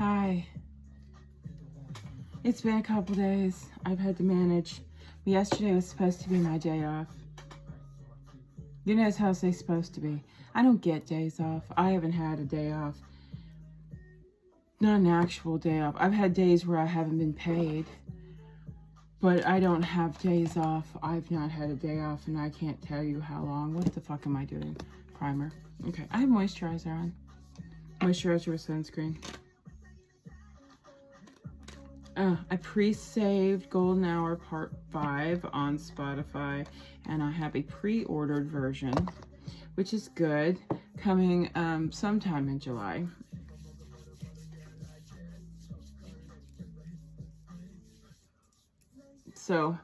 Hi. It's been a couple days. I've had to manage. Yesterday was supposed to be my day off. You know how they're supposed to be. I don't get days off. I haven't had a day off. Not an actual day off. I've had days where I haven't been paid. But I don't have days off. I've not had a day off and I can't tell you how long. What the fuck am I doing? Primer. Okay. I have moisturizer on. Moisturizer with sunscreen. I pre-saved Golden Hour Part 5 on Spotify, and I have a pre-ordered version, which is good, coming sometime in July. So,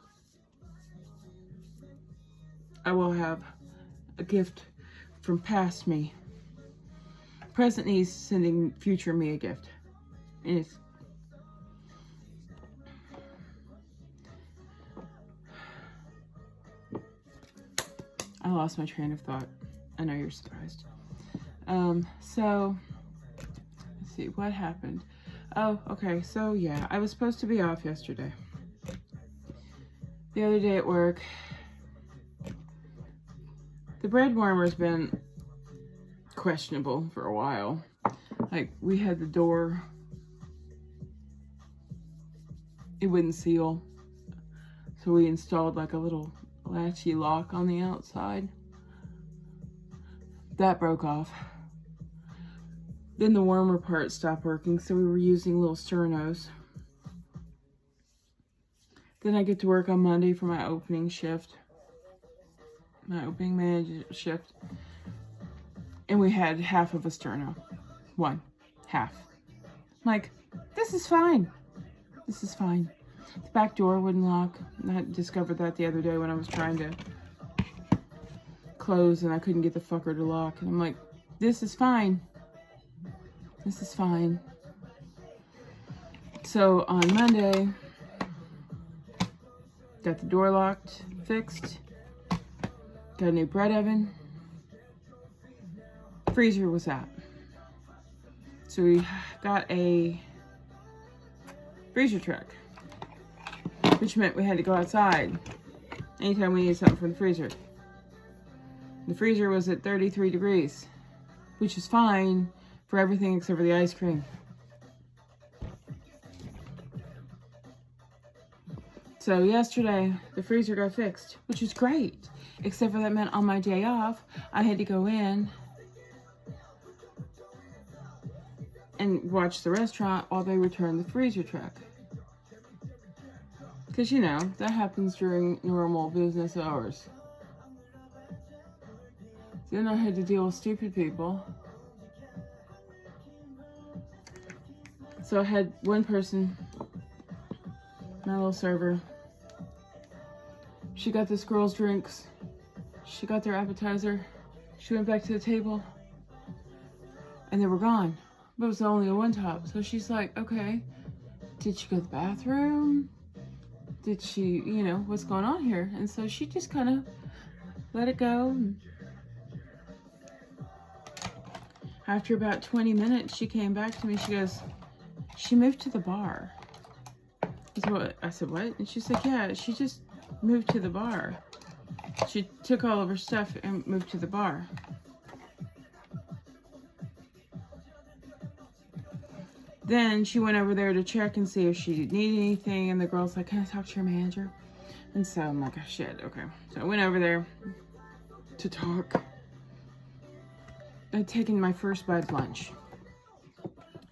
I will have a gift from past me. Present me sending future me a gift. And it's I lost my train of thought. I know you're surprised. So, let's see, what happened? Oh, okay, so yeah, I was supposed to be off yesterday. The other day at work, the bread warmer's been questionable for a while. Like, we had the door, it wouldn't seal. So we installed like a little latchy lock on the outside. That broke off. Then the warmer part stopped working, so we were using little sternos. Then I get to work on Monday for my opening shift. My opening manager shift. And we had half of a sterno. One. Half. I'm like, this is fine. This is fine. The back door wouldn't lock. I discovered that the other day when I was trying to close and I couldn't get the fucker to lock. And I'm like, this is fine. This is fine. So on Monday, got the door locked, fixed. Got a new bread oven. Freezer was out. So we got a freezer truck, which meant we had to go outside anytime we needed something from the freezer. The freezer was at 33 degrees, which is fine for everything except for the ice cream. So yesterday, the freezer got fixed, which was great, except for that meant on my day off, I had to go in and watch the restaurant while they returned the freezer truck. Because, you know, that happens during normal business hours. Then I had to deal with stupid people. So I had one person, my little server. She got this girl's drinks. She got their appetizer. She went back to the table. And they were gone. But it was only a one top. So she's like, okay, did she go to the bathroom? Did she, you know, what's going on here? And so she just kind of let it go. After about 20 minutes, she came back to me. She goes, she moved to the bar. I said, what? And she's like, yeah, she just moved to the bar. She took all of her stuff and moved to the bar. Then she went over there to check and see if she needed anything. And the girl's like, can I talk to your manager? And so I'm like, oh, shit, okay. So I went over there to talk. I'd taken my first bite of lunch.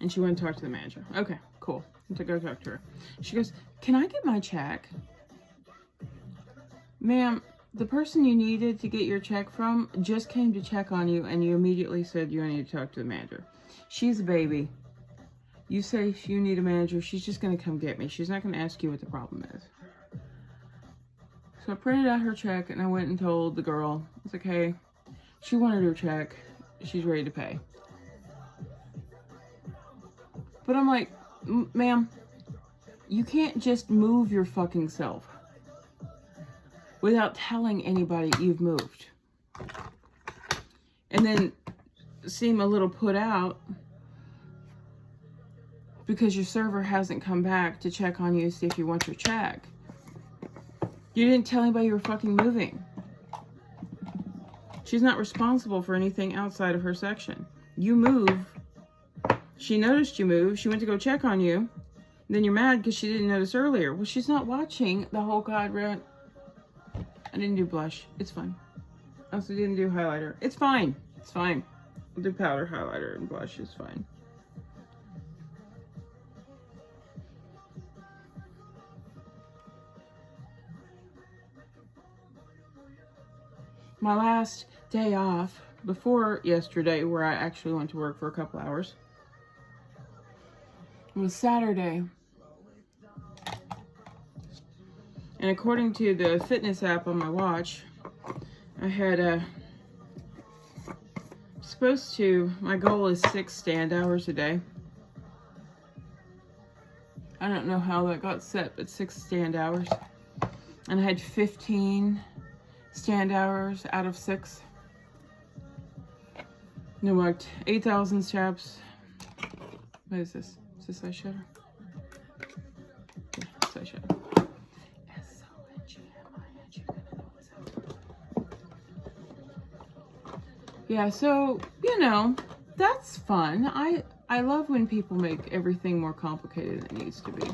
And she went to talk to the manager. Okay, cool. To go talk to her. She goes, can I get my check? Ma'am, the person you needed to get your check from just came to check on you and you immediately said you need to talk to the manager. She's a baby. You say if you need a manager, she's just going to come get me. She's not going to ask you what the problem is. So I printed out her check and I went and told the girl, I was like, hey, she wanted her check. She's ready to pay. But I'm like, ma'am, you can't just move your fucking self without telling anybody you've moved. And then seem a little put out because your server hasn't come back to check on you, see if you want your check. You didn't tell anybody you were fucking moving. She's not responsible for anything outside of her section. You move. She noticed you moved. She went to go check on you. Then you're mad because she didn't notice earlier. Well, she's not watching the whole quadrant. I didn't do blush. It's fine. I also didn't do highlighter. It's fine. It's fine. I'll do powder, highlighter, and blush. It's fine. My last day off before yesterday, where I actually went to work for a couple hours, was Saturday. And according to the fitness app on my watch, I had my goal is 6 stand hours a day. I don't know how that got set, but 6 stand hours. And I had 15 stand hours out of 6. And I worked 8,000 steps. What is this? Is this eyeshadow? Yeah, it's eyeshadow. Yeah, so, you know, that's fun. I love when people make everything more complicated than it needs to be.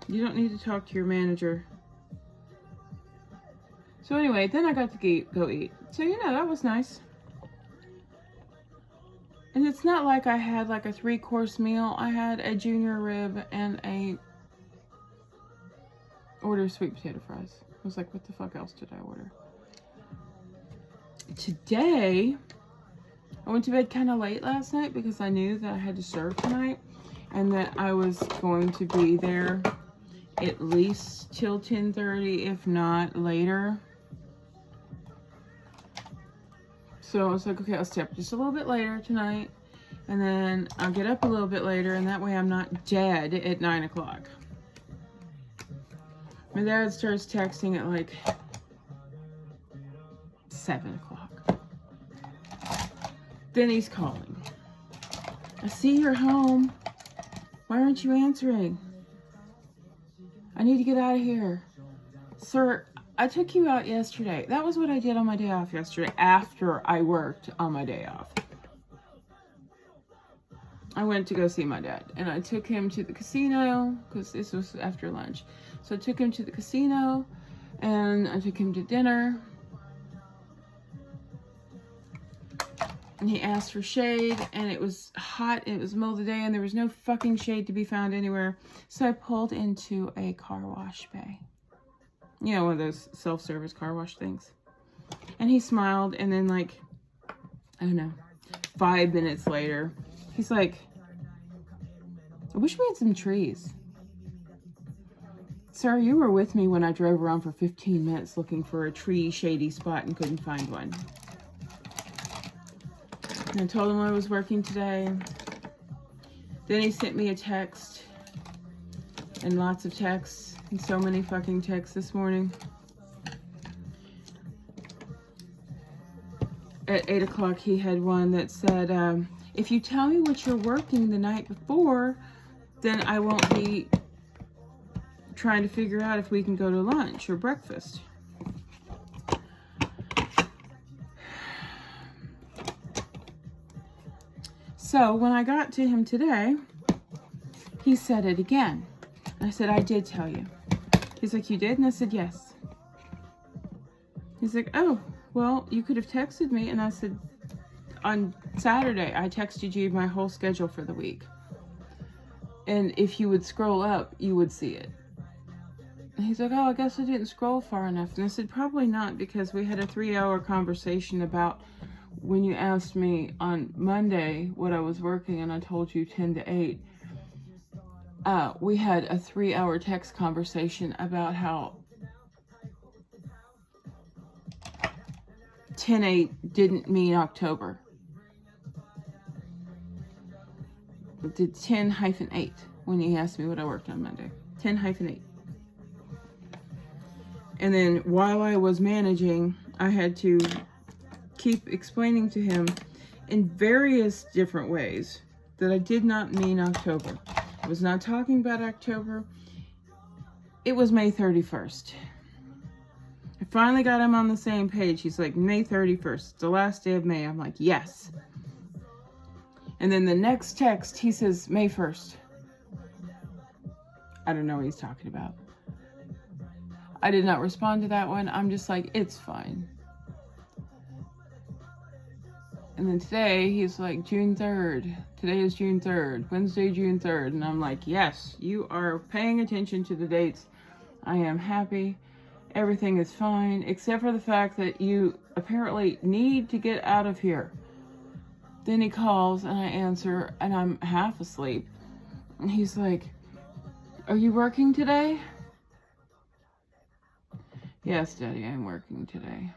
You don't need to talk to your manager. So anyway, then I got to go eat. So, you know, that was nice. And it's not like I had like a 3-course meal. I had a junior rib and a order sweet potato fries. I was like, what the fuck else did I order? Today, I went to bed kind of late last night because I knew that I had to serve tonight and that I was going to be there at least till 10:30, if not later. So I was like, okay, I'll stay up just a little bit later tonight, and then I'll get up a little bit later, and that way I'm not dead at 9 o'clock. My dad starts texting at like 7 o'clock. Then he's calling. I see you're home. Why aren't you answering? I need to get out of here. Sir, I took you out yesterday. That was what I did on my day off yesterday after I worked on my day off. I went to go see my dad, and I took him to the casino because this was after lunch. So I took him to the casino, and I took him to dinner. And he asked for shade, and it was hot, and it was the middle of the day, and there was no fucking shade to be found anywhere. So I pulled into a car wash bay. You know, one of those self-service car wash things. And he smiled, and then like, I don't know, 5 minutes later, he's like, I wish we had some trees. Sir, you were with me when I drove around for 15 minutes looking for a tree shady spot and couldn't find one. And I told him I was working today. Then he sent me a text, and lots of texts, and so many fucking texts this morning. At 8 o'clock, he had one that said, if you tell me what you're working the night before, then I won't be trying to figure out if we can go to lunch or breakfast. So when I got to him today, he said it again. I said, I did tell you. He's like, you did? And I said, yes. He's like, oh, well, you could have texted me. And I said, on Saturday, I texted you my whole schedule for the week. And if you would scroll up, you would see it. And he's like, oh, I guess I didn't scroll far enough. And I said, probably not, because we had a 3-hour conversation about when you asked me on Monday what I was working, and I told you 10 to 8. We had a 3-hour text conversation about how 10-8 didn't mean October. It did 10-8 when he asked me what I worked on Monday. 10-8. And then while I was managing, I had to keep explaining to him in various different ways that I did not mean October. I was not talking about October. It was May 31st. I finally got him on the same page. He's like, May 31st. It's the last day of May. I'm like, yes. And then the next text, he says, May 1st. I don't know what he's talking about. I did not respond to that one. I'm just like, it's fine. And then today, he's like, June 3rd. Today is June 3rd. Wednesday, June 3rd. And I'm like, yes, you are paying attention to the dates. I am happy. Everything is fine, except for the fact that you apparently need to get out of here. Then he calls, and I answer, and I'm half asleep. And he's like, are you working today? Yes, Daddy, I'm working today.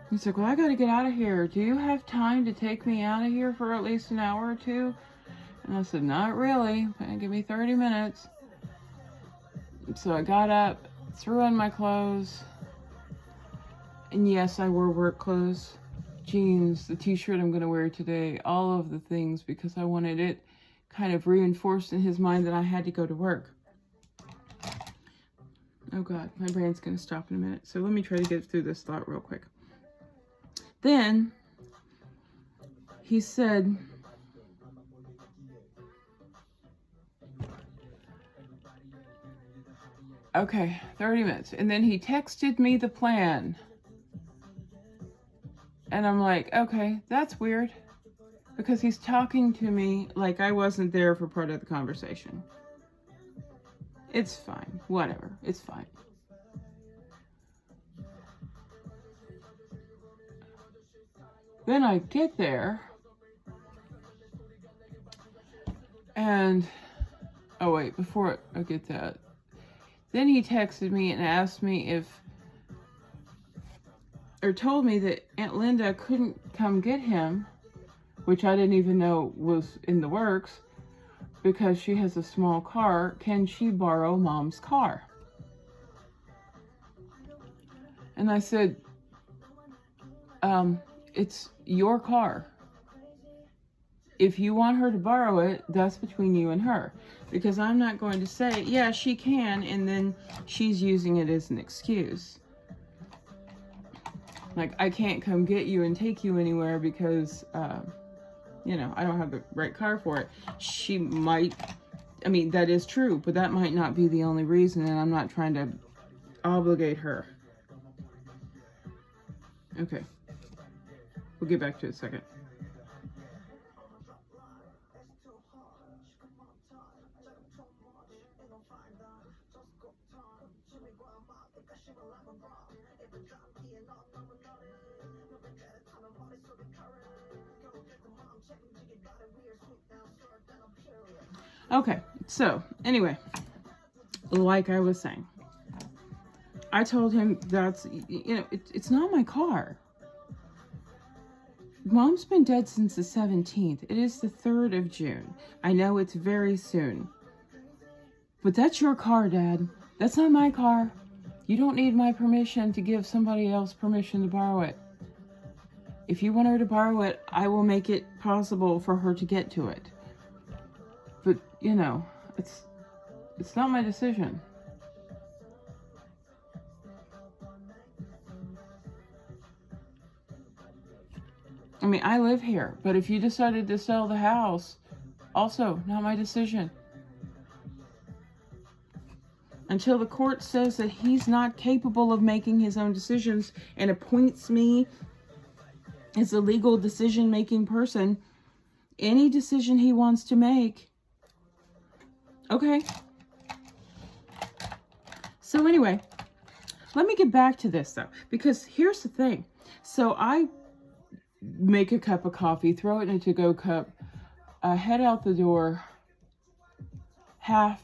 He's like, well, I gotta get out of here. Do you have time to take me out of here for at least an hour or two? And I said, not really. Give me 30 minutes. So I got up, threw on my clothes. And yes, I wore work clothes, jeans, the t-shirt I'm gonna wear today, all of the things, because I wanted it kind of reinforced in his mind that I had to go to work. Oh God, my brain's gonna stop in a minute. So let me try to get through this thought real quick. Then he said, okay, 30 minutes. And then he texted me the plan. And I'm like, okay, that's weird. Because he's talking to me like I wasn't there for part of the conversation. It's fine. Whatever. It's fine. Then I get there. And, oh wait, before I get that. Then he texted me and asked me if, or told me that Aunt Linda couldn't come get him, which I didn't even know was in the works, because she has a small car. Can she borrow Mom's car? And I said, it's your car. If you want her to borrow it, that's between you and her. Because I'm not going to say, yeah, she can, and then she's using it as an excuse. Like, I can't come get you and take you anywhere because, you know, I don't have the right car for it. She might, I mean, that is true, but that might not be the only reason, and I'm not trying to obligate her. Okay. We'll get back to it in a second. Okay, so anyway, like I was saying, I told him that's, you know, it's not my car. Mom's been dead since the 17th. It is the 3rd of June. I know it's very soon. But that's your car, Dad. That's not my car. You don't need my permission to give somebody else permission to borrow it. If you want her to borrow it, I will make it possible for her to get to it. But, you know, it's not my decision. I mean, I live here, but if you decided to sell the house, also not my decision. Until the court says that he's not capable of making his own decisions and appoints me as a legal decision-making person, any decision he wants to make, okay. So anyway, let me get back to this though, because here's the thing. So I make a cup of coffee, throw it in a to-go cup, head out the door, half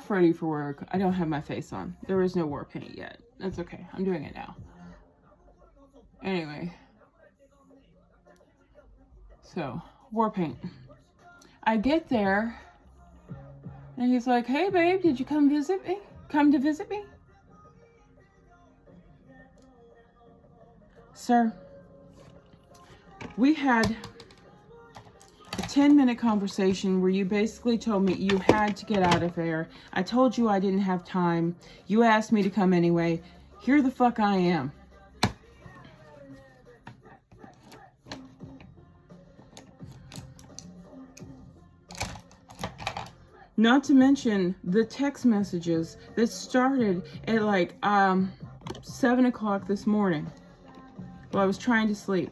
ready for work. I don't have my face on. There is no war paint yet. That's okay. I'm doing it now. Anyway. So, war paint. I get there, and he's like, hey babe, did you come visit me? Come to visit me? Sir, we had 10-minute conversation where you basically told me you had to get out of there. I told you I didn't have time. You asked me to come anyway. Here the fuck I am. Not to mention the text messages that started at like 7 o'clock this morning while I was trying to sleep.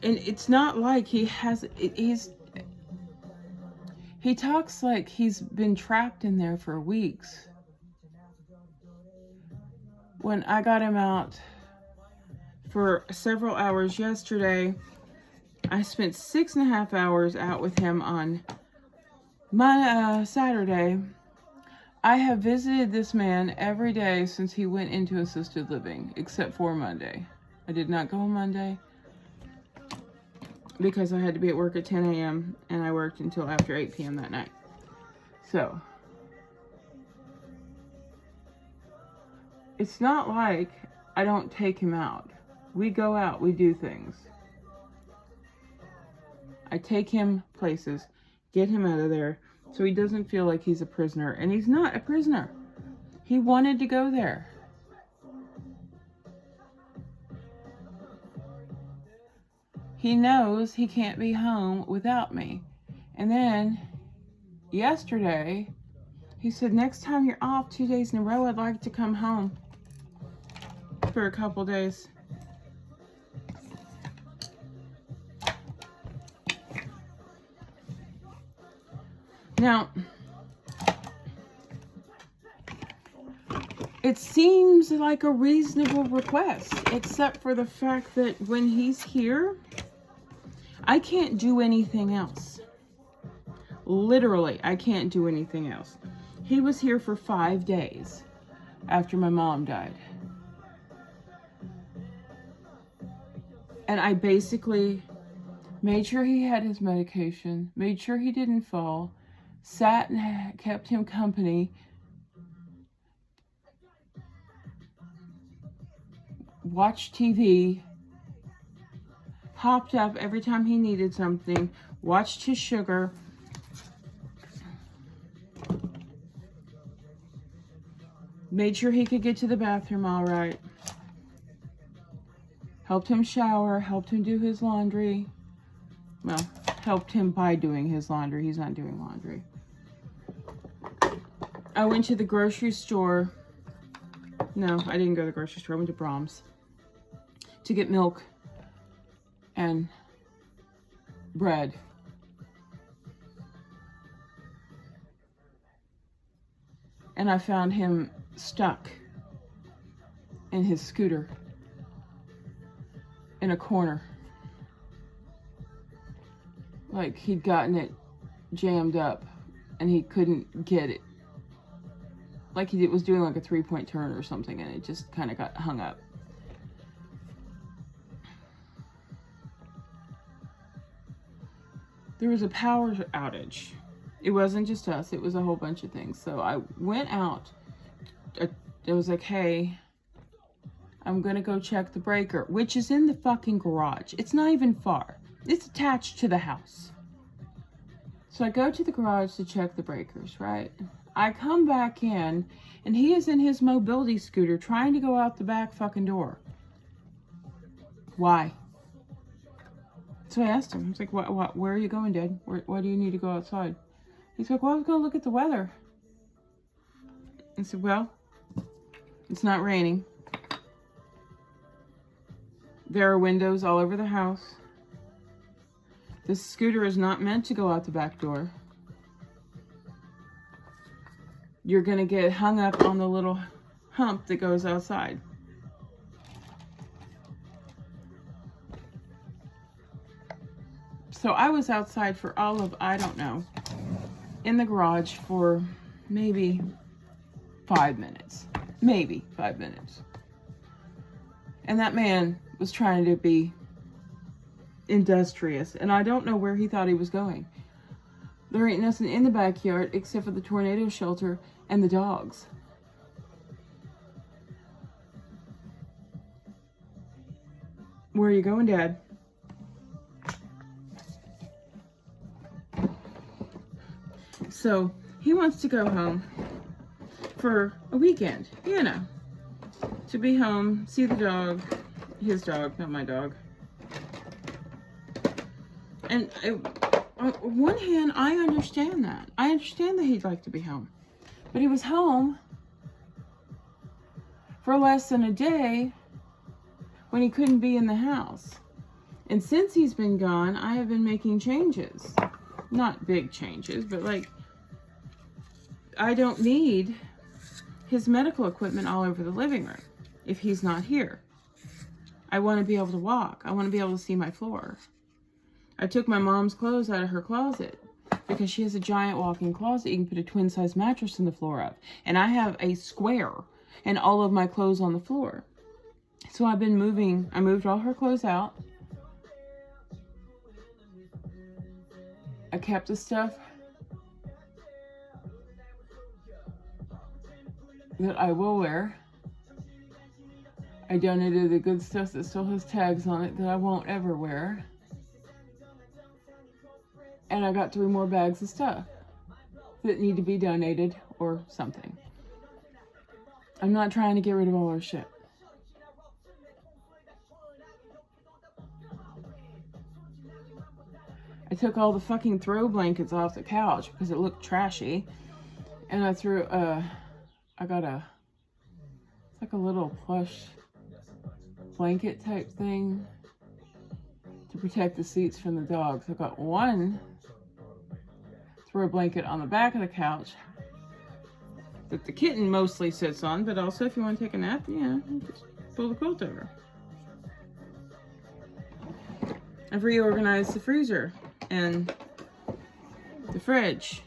And it's not like he talks like he's been trapped in there for weeks. When I got him out for several hours yesterday, I spent 6.5 hours out with him on my Saturday. I have visited this man every day since he went into assisted living, except for Monday. I did not go on Monday because I had to be at work at 10 a.m. and I worked until after 8 p.m. that night. So, it's not like I don't take him out. We go out, we do things. I take him places, get him out of there, so he doesn't feel like he's a prisoner. And he's not a prisoner. He wanted to go there. He knows he can't be home without me. And then, yesterday, he said, next time you're off 2 days in a row, I'd like to come home for a couple days. Now, it seems like a reasonable request, except for the fact that when he's here, I can't do anything else. Literally, I can't do anything else. He was here for 5 days after my mom died. And I basically made sure he had his medication, made sure he didn't fall, sat and kept him company, watched TV, hopped up every time he needed something, watched his sugar, made sure he could get to the bathroom all right, helped him shower, helped him do his laundry. Well, helped him by doing his laundry. He's not doing laundry. I went to the grocery store. No, I didn't go to the grocery store. I went to Brahms to get milk and bread. And I found him stuck in his scooter in a corner. Like he'd gotten it jammed up and he couldn't get it. Like he was doing like a 3-point turn or something and it just kind of got hung up. There was a power outage. It wasn't just us, it was a whole bunch of things. So I went out. It was like, hey, I'm gonna go check the breaker, which is in the fucking garage. It's not even far. It's attached to the house. So I go to the garage to check the breakers, right? I come back in, and he is in his mobility scooter trying to go out the back fucking door. Why? So I asked him, I was like, what, where are you going, Dad? Why do you need to go outside? He's like, well, I was going to look at the weather. I said, well, it's not raining. There are windows all over the house. This scooter is not meant to go out the back door. You're going to get hung up on the little hump that goes outside. So I was outside for all of, I don't know, in the garage for maybe 5 minutes. Maybe 5 minutes. And that man was trying to be industrious, and I don't know where he thought he was going. There ain't nothing in the backyard except for the tornado shelter and the dogs. Where are you going, Dad? So he wants to go home for a weekend, you know, to be home, see the dog, his dog, not my dog. And on one hand, I understand that. I understand that he'd like to be home. But he was home for less than a day when he couldn't be in the house. And since he's been gone, I have been making changes. Not big changes, but like, I don't need his medical equipment all over the living room if he's not here. I want to be able to walk. I want to be able to see my floor. I took my mom's clothes out of her closet because she has a giant walk-in closet you can put a twin-size mattress in the floor of. And I have a square and all of my clothes on the floor. So I've been moving. I moved all her clothes out. I kept the stuff that I will wear. I donated the good stuff that still has tags on it that I won't ever wear. And I got 3 more bags of stuff that need to be donated or something. I'm not trying to get rid of all our shit. I took all the fucking throw blankets off the couch because it looked trashy. And I threw, I got it's like a little plush blanket type thing to protect the seats from the dogs. I got one throw blanket on the back of the couch that the kitten mostly sits on, but also if you want to take a nap, yeah, just pull the quilt over. I've reorganized the freezer and the fridge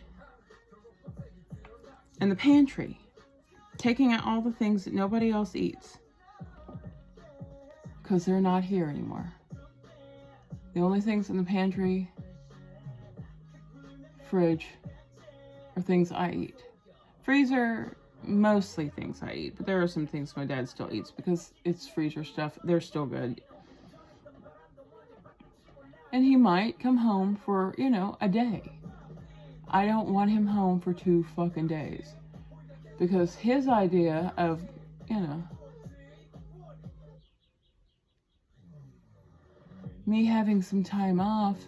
and the pantry, taking out all the things that nobody else eats because they're not here anymore. The only things in the pantry, fridge, are things I eat. Freezer, mostly things I eat, but there are some things my dad still eats because it's freezer stuff. They're still good. And he might come home for, you know, a day. I don't want him home for 2 fucking days. Because his idea of, you know, me having some time off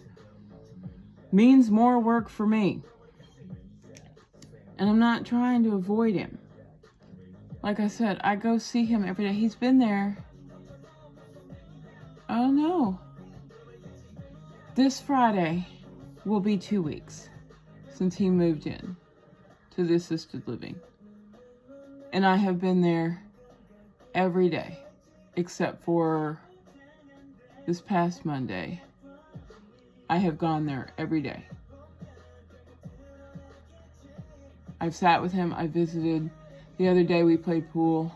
means more work for me. And I'm not trying to avoid him. Like I said, I go see him every day. He's been there. Oh no. This Friday will be 2 weeks since he moved in to the assisted living. And I have been there every day, except for this past Monday. I have gone there every day. I've sat with him, I visited. The other day we played pool.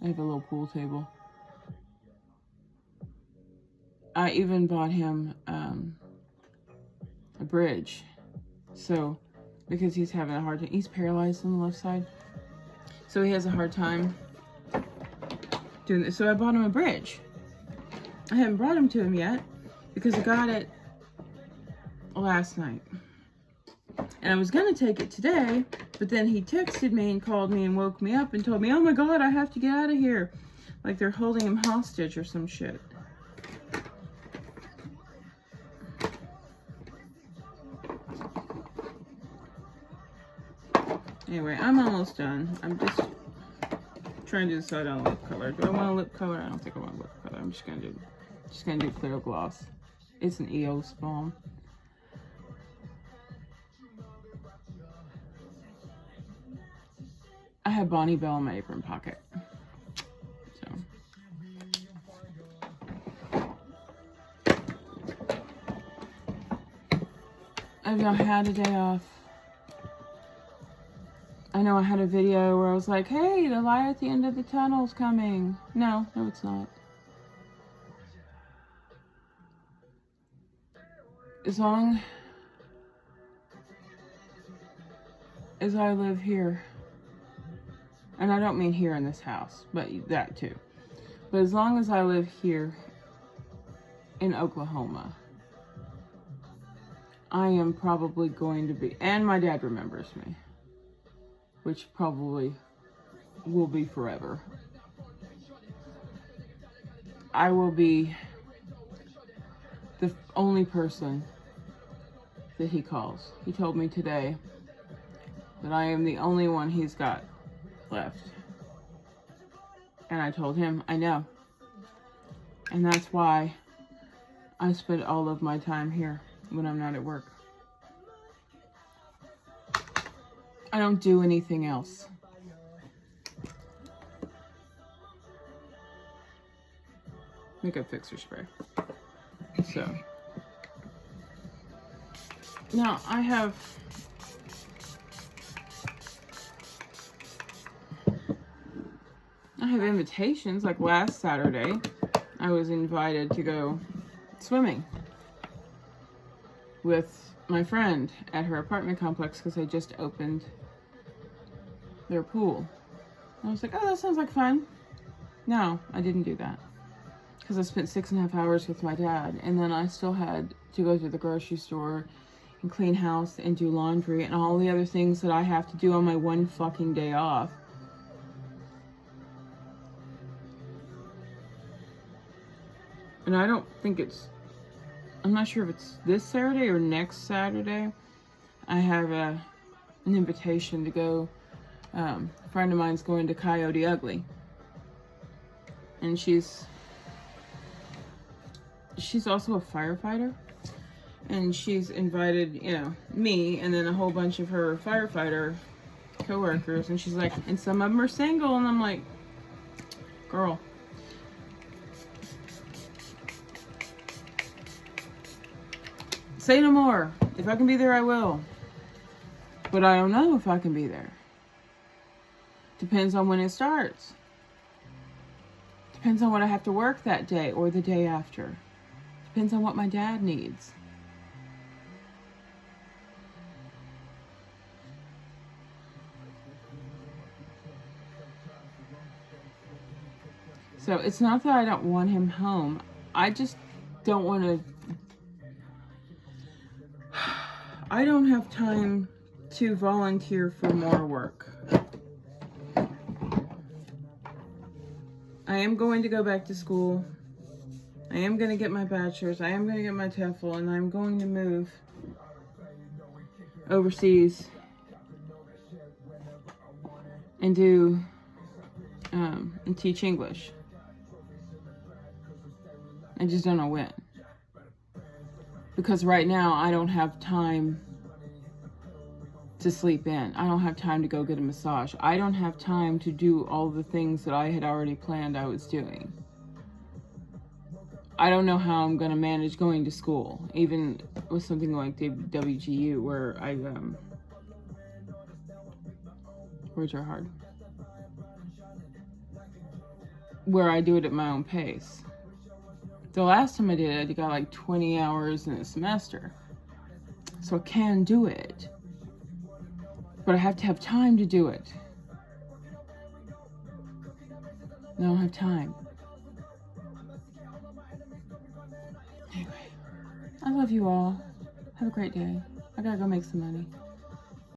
I have a little pool table. I even bought him a bridge. So, because he's having a hard time. He's paralyzed on the left side. So he has a hard time doing this. So I bought him a bridge. I haven't brought him to him yet because I got it last night. And I was going to take it today, but then he texted me and called me and woke me up and told me, oh my God, I have to get out of here. Like they're holding him hostage or some shit. Anyway, I'm almost done. I'm just trying to decide on lip color. Do I want a lip color? I don't think I want a lip color. I'm just gonna do clear gloss. It's an EOS balm. I have Bonnie Bell in my apron pocket. So I've not had a day off. I know I had a video where I was like, hey, the light at the end of the tunnel's coming. No, it's not. As long as I live here, and I don't mean here in this house, but that too. But as long as I live here in Oklahoma. I am probably going to be, and my dad remembers me, which probably will be forever. I will be the only person that he calls. He told me today that I am the only one he's got left. And I told him, I know. And that's why I spend all of my time here when I'm not at work. I don't do anything else. Makeup fixer spray. So now I have invitations. Like last Saturday, I was invited to go swimming with my friend at her apartment complex because they just opened their pool. I was like, oh, that sounds like fun. No, I didn't do that because I spent 6.5 hours with my dad, and then I still had to go to the grocery store and clean house and do laundry and all the other things that I have to do on my one fucking day off. And I don't think I'm not sure if it's this Saturday or next Saturday. I have an invitation to go. A friend of mine's going to Coyote Ugly. And she's also a firefighter. And she's invited, me and then a whole bunch of her firefighter coworkers. And she's like, and some of them are single. And I'm like, girl. Say no more. If I can be there, I will. But I don't know if I can be there. Depends on when it starts. Depends on what I have to work that day or the day after. Depends on what my dad needs. So it's not that I don't want him home. I just don't want to. I don't have time to volunteer for more work. I am going to go back to school. I am going to get my bachelor's. I am going to get my TEFL, and I'm going to move overseas and do and teach English. I just don't know when. Because right now, I don't have time to sleep in. I don't have time to go get a massage. I don't have time to do all the things that I had already planned I was doing. I don't know how I'm going to manage going to school, even with something like WGU, where words are hard. Where I do it at my own pace. The last time I did it, I got like 20 hours in a semester. So I can do it. But I have to have time to do it. I don't have time. Anyway, I love you all. Have a great day. I gotta go make some money.